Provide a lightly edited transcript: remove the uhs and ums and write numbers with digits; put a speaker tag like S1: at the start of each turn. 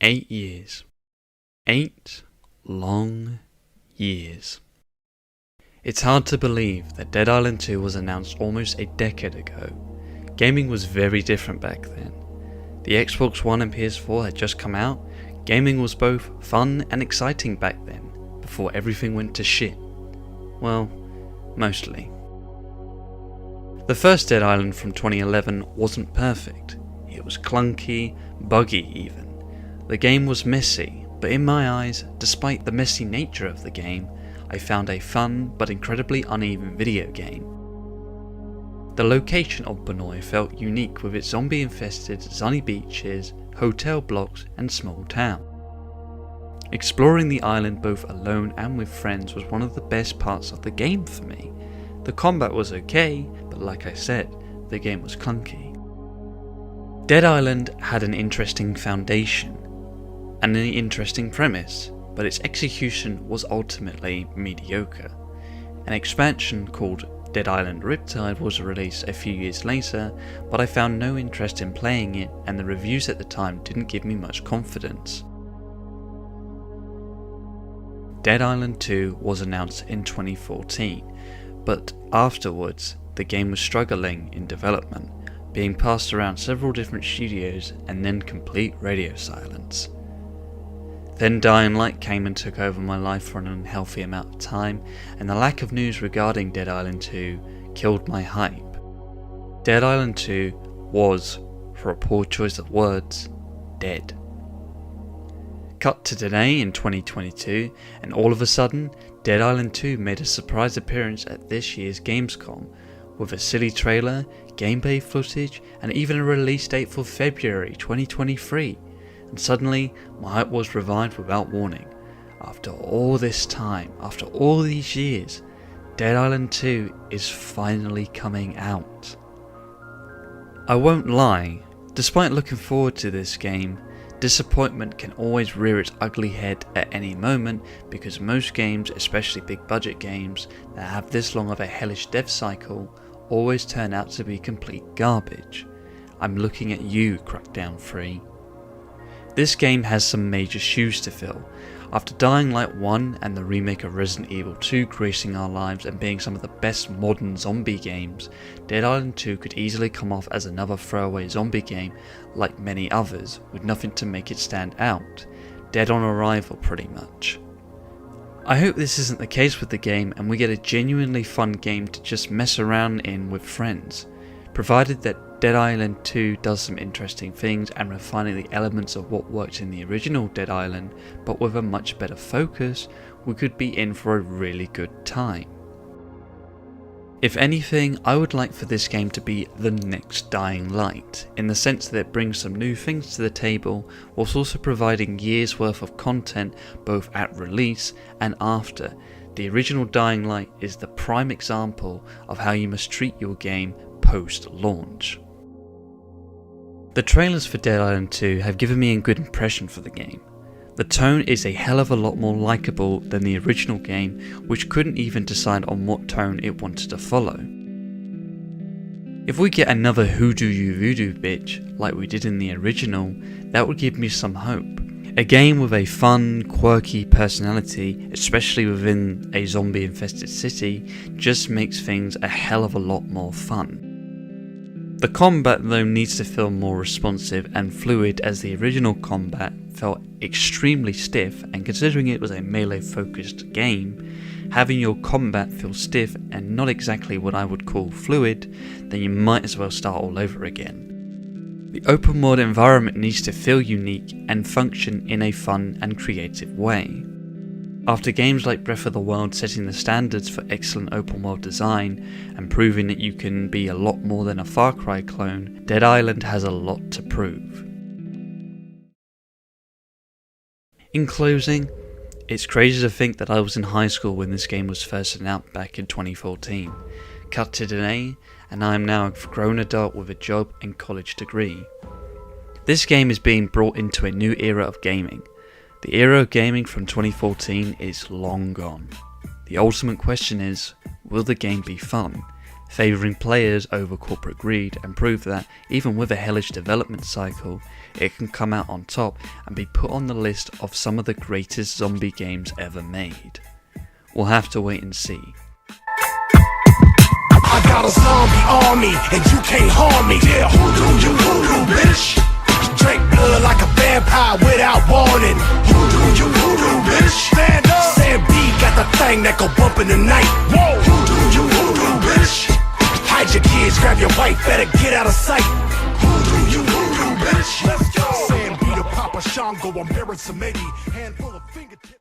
S1: 8 years. 8 long years. It's hard to believe that Dead Island 2 was announced almost a decade ago. Gaming was very different back then. The Xbox One and PS4 had just come out. Gaming was both fun and exciting back then, before everything went to shit. Well, mostly. The first Dead Island from 2011 wasn't perfect. It was clunky, buggy even. The game was messy, but in my eyes, despite the messy nature of the game, I found a fun but incredibly uneven video game. The location of Benoit felt unique with its zombie-infested sunny beaches, hotel blocks and small town. Exploring the island both alone and with friends was one of the best parts of the game for me. The combat was okay, but like I said, the game was clunky. Dead Island had an interesting foundation and an interesting premise, but its execution was ultimately mediocre. An expansion called Dead Island Riptide was released a few years later, but I found no interest in playing it and the reviews at the time didn't give me much confidence. Dead Island 2 was announced in 2014, but afterwards the game was struggling in development, being passed around several different studios and then complete radio silence. Then Dying Light came and took over my life for an unhealthy amount of time, and the lack of news regarding Dead Island 2 killed my hype. Dead Island 2 was, for a poor choice of words, dead. Cut to today in 2022, and all of a sudden, Dead Island 2 made a surprise appearance at this year's Gamescom, with a silly trailer, gameplay footage, and even a release date for February 2023. And suddenly, my hype was revived without warning. After all this time, after all these years, Dead Island 2 is finally coming out. I won't lie, despite looking forward to this game, disappointment can always rear its ugly head at any moment because most games, especially big budget games, that have this long of a hellish dev cycle, always turn out to be complete garbage. I'm looking at you, Crackdown 3. This game has some major shoes to fill. After Dying Light 1 and the remake of Resident Evil 2 gracing our lives and being some of the best modern zombie games, Dead Island 2 could easily come off as another throwaway zombie game like many others, with nothing to make it stand out. Dead on arrival pretty much. I hope this isn't the case with the game and we get a genuinely fun game to just mess around in with friends, provided that Dead Island 2 does some interesting things and refining the elements of what worked in the original Dead Island, but with a much better focus, we could be in for a really good time. If anything, I would like for this game to be the next Dying Light, in the sense that it brings some new things to the table, whilst also providing years worth of content both at release and after. The original Dying Light is the prime example of how you must treat your game post-launch. The trailers for Dead Island 2 have given me a good impression for the game. The tone is a hell of a lot more likeable than the original game, which couldn't even decide on what tone it wanted to follow. If we get another Who Do You Voodoo bitch like we did in the original, that would give me some hope. A game with a fun, quirky personality, especially within a zombie infested city, just makes things a hell of a lot more fun. The combat though needs to feel more responsive and fluid, as the original combat felt extremely stiff, and considering it was a melee focused game, having your combat feel stiff and not exactly what I would call fluid, then you might as well start all over again. The open world environment needs to feel unique and function in a fun and creative way. After games like Breath of the Wild setting the standards for excellent open world design and proving that you can be a lot more than a Far Cry clone, Dead Island has a lot to prove. In closing, it's crazy to think that I was in high school when this game was first announced back in 2014. Cut to today, and I am now a grown adult with a job and college degree. This game is being brought into a new era of gaming. The era of gaming from 2014 is long gone. The ultimate question is, will the game be fun? favouring players over corporate greed, and prove that, even with a hellish development cycle, it can come out on top and be put on the list of some of the greatest zombie games ever made. We'll have to wait and see.
S2: I got a zombie army, and you can't harm me. Yeah, hoodoo, bitch. Drink blood like a vampire without warning. Hoodoo, bitch. Stand up. Sam B got the thing that go bump in the night. Whoa, hoodoo, bitch. Hide your kids, grab your wife, better get out of sight. Hoodoo, bitch. Let's go. Sam B the Papa Shango, I'm Baron Samedi, handful of fingertips.